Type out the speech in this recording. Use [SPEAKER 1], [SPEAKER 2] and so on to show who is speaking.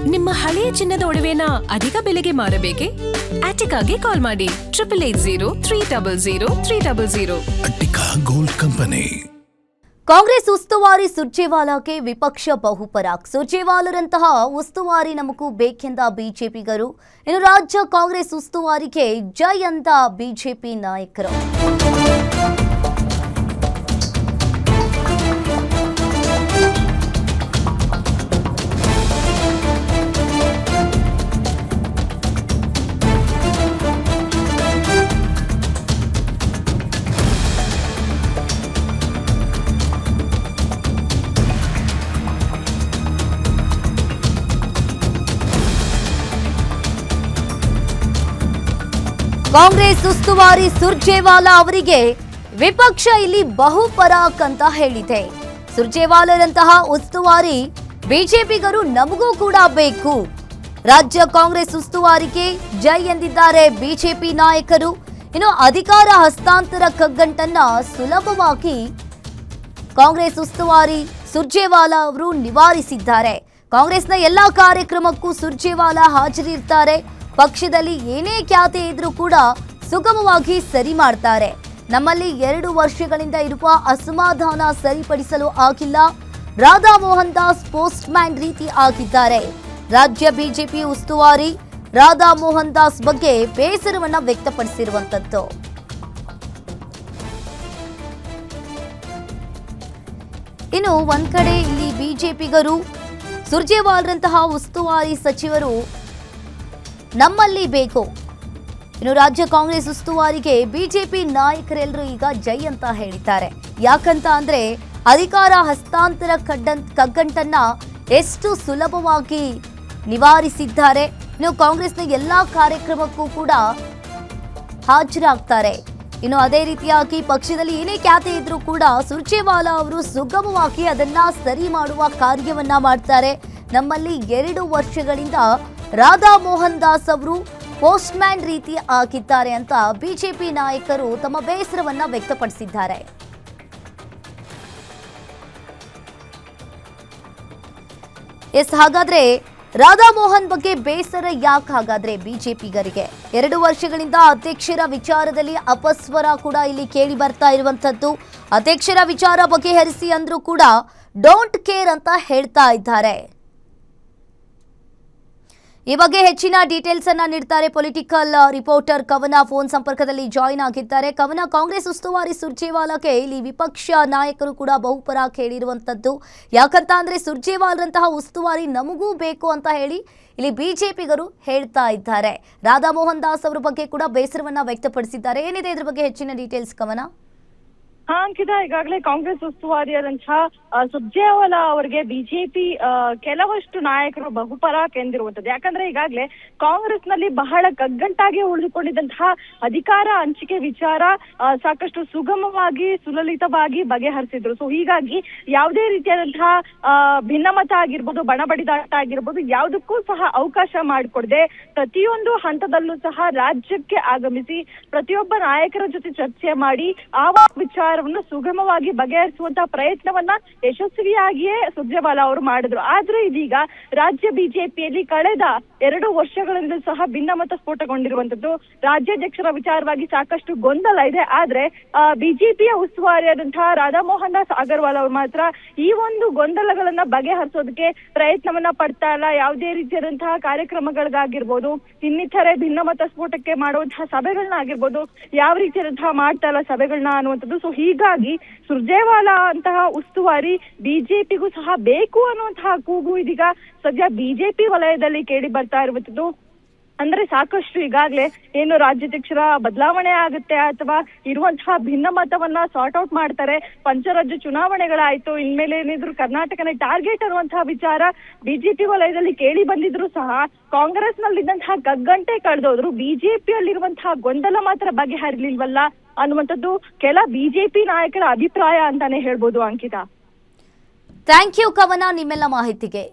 [SPEAKER 1] ನಿಮ್ಮ ಹಳೆಯ ಚಿನ್ನದ ಒಡವೆನ ಅಧಿಕ ಬೆಲೆಗೆ ಮಾರಬೇಕೆ? ಆಟಿಕಾಗೆ ಕಾಲ್ ಮಾಡಿ 8880
[SPEAKER 2] ಅಟ್ಟಿಕಾ ಗೋಲ್ಡ್ ಕಂಪನಿ.
[SPEAKER 3] ಕಾಂಗ್ರೆಸ್ ಉಸ್ತುವಾರಿ ಸುರ್ಜೇವಾಲಾಗೆ ವಿಪಕ್ಷ ಬಹುಪರಾಕ್. ಸುರ್ಜೇವಾಲರಂತಹ ಉಸ್ತುವಾರಿ ನಮಗೂ ಬೇಕೆಂದ ಬಿಜೆಪಿಗರು. ಇನ್ನು ರಾಜ್ಯ ಕಾಂಗ್ರೆಸ್ ಉಸ್ತುವಾರಿಗೆ ಜೈ ಅಂದ ಬಿಜೆಪಿ ನಾಯಕರು. ಕಾಂಗ್ರೆಸ್ ಉಸ್ತುವಾರಿ ಸುರ್ಜೇವಾಲಾ ಅವರಿಗೆ ವಿಪಕ್ಷ ಇಲ್ಲಿ ಬಹುಪರಾಕ್ ಅಂತ ಹೇಳಿದೆ. ಸುರ್ಜೇವಾಲಾರಂತಹ ಉಸ್ತುವಾರಿ ಬಿಜೆಪಿಗರು ನಮಗೂ ಕೂಡ ಬೇಕು. ರಾಜ್ಯ ಕಾಂಗ್ರೆಸ್ ಉಸ್ತುವಾರಿಗೆ ಜೈ ಎಂದಿದ್ದಾರೆ ಬಿಜೆಪಿ ನಾಯಕರು. ಇನ್ನು ಅಧಿಕಾರ ಹಸ್ತಾಂತರ ಕಗ್ಗಂಟನ್ನ ಸುಲಭವಾಗಿ ಕಾಂಗ್ರೆಸ್ ಉಸ್ತುವಾರಿ ಸುರ್ಜೇವಾಲಾ ಅವರು ನಿವಾರಿಸಿದ್ದಾರೆ. ಕಾಂಗ್ರೆಸ್ನ ಎಲ್ಲಾ ಕಾರ್ಯಕ್ರಮಕ್ಕೂ ಸುರ್ಜೇವಾಲಾ ಹಾಜರಿರ್ತಾರೆ. ಪಕ್ಷದಲ್ಲಿ ಏನೇ ಖ್ಯಾತಿ ಇದ್ರೂ ಕೂಡ ಸುಗಮವಾಗಿ ಸರಿ ಮಾಡ್ತಾರೆ. ನಮ್ಮಲ್ಲಿ 2 ವರ್ಷಗಳಿಂದ ಇರುವ ಅಸಮಾಧಾನ ಸರಿಪಡಿಸಲು ಆಗಿಲ್ಲ. ರಾಧಾ ಮೋಹನ್ ದಾಸ್ ಪೋಸ್ಟ್ ಮ್ಯಾನ್ ರೀತಿ ಆಗಿದ್ದಾರೆ. ರಾಜ್ಯ ಬಿಜೆಪಿ ಉಸ್ತುವಾರಿ ರಾಧಾ ಮೋಹನ್ ದಾಸ್ ಬಗ್ಗೆ ಬೇಸರವನ್ನ ವ್ಯಕ್ತಪಡಿಸಿರುವಂತದ್ದು. ಇನ್ನು ಒಂದ್ ಕಡೆ ಇಲ್ಲಿ ಬಿಜೆಪಿಗರು ಸುರ್ಜೇವಾಲಾರಂತಹ ಉಸ್ತುವಾರಿ ಸಚಿವರು ನಮ್ಮಲ್ಲಿ ಬೇಕು. ಇನ್ನು ರಾಜ್ಯ ಕಾಂಗ್ರೆಸ್ ಉಸ್ತುವಾರಿಗೆ ಬಿಜೆಪಿ ನಾಯಕರೆಲ್ಲರೂ ಈಗ ಜೈ ಅಂತ ಹೇಳಿದ್ದಾರೆ. ಯಾಕಂತ ಅಂದ್ರೆ ಅಧಿಕಾರ ಹಸ್ತಾಂತರ ಕಗ್ಗಂಟನ್ನ ಎಷ್ಟು ಸುಲಭವಾಗಿ ನಿವಾರಿಸಿದ್ದಾರೆ. ಇನ್ನು ಕಾಂಗ್ರೆಸ್ನ ಎಲ್ಲಾ ಕಾರ್ಯಕ್ರಮಕ್ಕೂ ಕೂಡ ಹಾಜರಾಗ್ತಾರೆ. ಇನ್ನು ಅದೇ ರೀತಿಯಾಗಿ ಪಕ್ಷದಲ್ಲಿ ಏನೇ ಖ್ಯಾತಿ ಇದ್ರೂ ಕೂಡ ಸುರ್ಜೇವಾಲಾ ಅವರು ಸುಗಮವಾಗಿ ಅದನ್ನ ಸರಿ ಮಾಡುವ ಕಾರ್ಯವನ್ನ ಮಾಡ್ತಾರೆ. ನಮ್ಮಲ್ಲಿ 2 ವರ್ಷಗಳಿಂದ ರಾಧಾ ಮೋಹನ್ ದಾಸ್ ಅವರು ಪೋಸ್ಟ್ ಮ್ಯಾನ್ ರೀತಿ ಆಗಿದ್ದಾರೆ ಅಂತ ಬಿಜೆಪಿ ನಾಯಕರು ತಮ್ಮ ಬೇಸರವನ್ನ ವ್ಯಕ್ತಪಡಿಸಿದ್ದಾರೆ. ಹಾಗಾದ್ರೆ ರಾಧಾ ಮೋಹನ್ ಬಗ್ಗೆ ಬೇಸರ ಯಾಕೆ? ಹಾಗಾದ್ರೆ ಬಿಜೆಪಿಗರಿಗೆ 2 ವರ್ಷಗಳಿಂದ ಅಧ್ಯಕ್ಷರ ವಿಚಾರದಲ್ಲಿ ಅಪಸ್ವರ ಕೂಡ ಇಲ್ಲಿ ಕೇಳಿ ಬರ್ತಾ ಇರುವಂತದ್ದು. ಅಧ್ಯಕ್ಷರ ವಿಚಾರ ಬಗೆಹರಿಸಿ ಅಂದ್ರೂ ಕೂಡ ಡೋಂಟ್ ಕೇರ್ ಅಂತ ಹೇಳ್ತಾ ಇದ್ದಾರೆ. ಈ ಬಗ್ಗೆ ಹೆಚ್ಚಿನ ಡೀಟೇಲ್ಸ್ ಅನ್ನ ನೀಡ್ತಾರೆ ಪೊಲಿಟಿಕಲ್ ರಿಪೋರ್ಟರ್ ಕವನ. ಫೋನ್ ಸಂಪರ್ಕದಲ್ಲಿ ಜಾಯಿನ್ ಆಗಿದ್ದಾರೆ. ಕವನ, ಕಾಂಗ್ರೆಸ್ ಉಸ್ತುವಾರಿ ಸುರ್ಜೇವಾಲಾಗೆ ಇಲ್ಲಿ ವಿಪಕ್ಷ ನಾಯಕರು ಕೂಡ ಬಹುಪರಾಕ್ ಹೇಳಿರುವಂತದ್ದು. ಯಾಕಂತ ಅಂದ್ರೆ ಸುರ್ಜೇವಾಲಾರಂತಹ ಉಸ್ತುವಾರಿ ನಮಗೂ ಬೇಕು ಅಂತ ಹೇಳಿ ಇಲ್ಲಿ ಬಿಜೆಪಿಗರು ಹೇಳ್ತಾ ಇದ್ದಾರೆ. ರಾಧಾ ಮೋಹನ್ ದಾಸ್ ಅವರ ಬಗ್ಗೆ ಕೂಡ ಬೇಸರವನ್ನ ವ್ಯಕ್ತಪಡಿಸಿದ್ದಾರೆ. ಏನಿದೆ ಇದ್ರ ಬಗ್ಗೆ ಹೆಚ್ಚಿನ ಡೀಟೇಲ್ಸ್ ಕವನ?
[SPEAKER 4] ಅಂಕಿತ, ಈಗಾಗಲೇ ಕಾಂಗ್ರೆಸ್ ಉಸ್ತುವಾರಿಯಾದಂತಹ ಸುರ್ಜೇವಾಲಾ ಅವರಿಗೆ ಬಿಜೆಪಿ ಕೆಲವಷ್ಟು ನಾಯಕರು ಬಹುಪರಾಕ್ ಎಂದಿರುವಂತದ್ದು. ಯಾಕಂದ್ರೆ ಈಗಾಗಲೇ ಕಾಂಗ್ರೆಸ್ ನಲ್ಲಿ ಬಹಳ ಕಗ್ಗಂಟಾಗಿ ಉಳಿದುಕೊಂಡಿದ್ದಂತಹ ಅಧಿಕಾರ ಹಂಚಿಕೆ ವಿಚಾರ ಸಾಕಷ್ಟು ಸುಗಮವಾಗಿ ಸುಲಲಿತವಾಗಿ ಬಗೆಹರಿಸಿದ್ರು. ಸೊ ಹೀಗಾಗಿ ಯಾವುದೇ ರೀತಿಯಾದಂತಹ ಭಿನ್ನಮತ ಆಗಿರ್ಬೋದು, ಬಣಬಡಿದಾಟ ಆಗಿರ್ಬೋದು, ಯಾವುದಕ್ಕೂ ಸಹ ಅವಕಾಶ ಮಾಡಿಕೊಡದೆ ಪ್ರತಿಯೊಂದು ಹಂತದಲ್ಲೂ ಸಹ ರಾಜ್ಯಕ್ಕೆ ಆಗಮಿಸಿ ಪ್ರತಿಯೊಬ್ಬ ನಾಯಕರ ಜೊತೆ ಚರ್ಚೆ ಮಾಡಿ ಆ ವಿಚಾರವನ್ನು ಸುಗಮವಾಗಿ ಬಗೆಹರಿಸುವಂತಹ ಪ್ರಯತ್ನವನ್ನ ಯಶಸ್ವಿಯಾಗಿಯೇ ಸುರ್ಜೇವಾಲಾ ಅವರು ಮಾಡಿದ್ರು. ಆದ್ರೆ ಇದೀಗ ರಾಜ್ಯ ಬಿಜೆಪಿಯಲ್ಲಿ ಕಳೆದ 2 ವರ್ಷಗಳಿಂದ ಸಹ ಭಿನ್ನಮತ ಸ್ಫೋಟಗೊಂಡಿರುವಂತದ್ದು. ರಾಜ್ಯಾಧ್ಯಕ್ಷರ ವಿಚಾರವಾಗಿ ಸಾಕಷ್ಟು ಗೊಂದಲ ಇದೆ. ಆದ್ರೆ ಬಿಜೆಪಿಯ ಉಸ್ತುವಾರಿಯಾದಂತಹ ರಾಧಾ ಮೋಹನ್ ದಾಸ್ ಅಗರ್ವಾಲ್ ಅವರು ಮಾತ್ರ ಈ ಒಂದು ಗೊಂದಲಗಳನ್ನ ಬಗೆಹರಿಸೋದಕ್ಕೆ ಪ್ರಯತ್ನವನ್ನ ಪಡ್ತಾ ಇಲ್ಲ. ಯಾವುದೇ ರೀತಿಯಾದಂತಹ ಕಾರ್ಯಕ್ರಮಗಳಿಗಾಗಿರ್ಬೋದು, ಇನ್ನಿತರೆ ಭಿನ್ನಮತ ಸ್ಫೋಟಕ್ಕೆ ಮಾಡುವಂತಹ ಸಭೆಗಳನ್ನ ಆಗಿರ್ಬೋದು, ಯಾವ ರೀತಿಯಾದಂತಹ ಮಾಡ್ತಾ ಇಲ್ಲ ಸಭೆಗಳನ್ನ ಅನ್ನುವಂಥದ್ದು. ಸೊ ಹೀಗಾಗಿ ಸುರ್ಜೇವಾಲಾ ಅಂತಹ ಉಸ್ತುವಾರಿ ಬಿಜೆಪಿಗೂ ಸಹ ಬೇಕು ಅನ್ನುವಂತಹ ಕೂಗು ಇದೀಗ ಸದ್ಯ ಬಿಜೆಪಿ ವಲಯದಲ್ಲಿ ಕೇಳಿ ಬರ್ತಾ ಇರುವಂತದ್ದು. ಅಂದ್ರೆ ಸಾಕಷ್ಟು ಈಗಾಗಲೇ ಏನು ರಾಜ್ಯಾಧ್ಯಕ್ಷರ ಬದಲಾವಣೆ ಆಗುತ್ತೆ ಅಥವಾ ಇರುವಂತಹ ಭಿನ್ನಮತವನ್ನ ಸಾರ್ಟ್ ಔಟ್ ಮಾಡ್ತಾರೆ. ಪಂಚರಾಜ್ಯ ಚುನಾವಣೆಗಳಾಯ್ತು, ಇನ್ಮೇಲೆ ಏನಿದ್ರು ಕರ್ನಾಟಕನ ಟಾರ್ಗೆಟ್ ಅನ್ನುವಂತಹ ವಿಚಾರ ಬಿಜೆಪಿ ವಲಯದಲ್ಲಿ ಕೇಳಿ ಬಂದಿದ್ರು ಸಹ ಕಾಂಗ್ರೆಸ್ ನಲ್ಲಿದ್ದಂತಹ ಕಗ್ಗಂಟೆ ಕಳೆದೋದ್ರು. ಬಿಜೆಪಿಯಲ್ಲಿರುವಂತಹ ಗೊಂದಲ ಮಾತ್ರ ಬಗೆಹರಿಲಿಲ್ವಲ್ಲ ಅನ್ನುವಂಥದ್ದು ಕೆಲ ಬಿಜೆಪಿ ನಾಯಕರ ಅಭಿಪ್ರಾಯ ಅಂತಾನೆ ಹೇಳ್ಬೋದು. ಅಂಕಿತಾ,
[SPEAKER 3] ಥ್ಯಾಂಕ್ ಯು ಕವನ ನಿಮ್ಮೆಲ್ಲ ಮಾಹಿತಿಗೆ.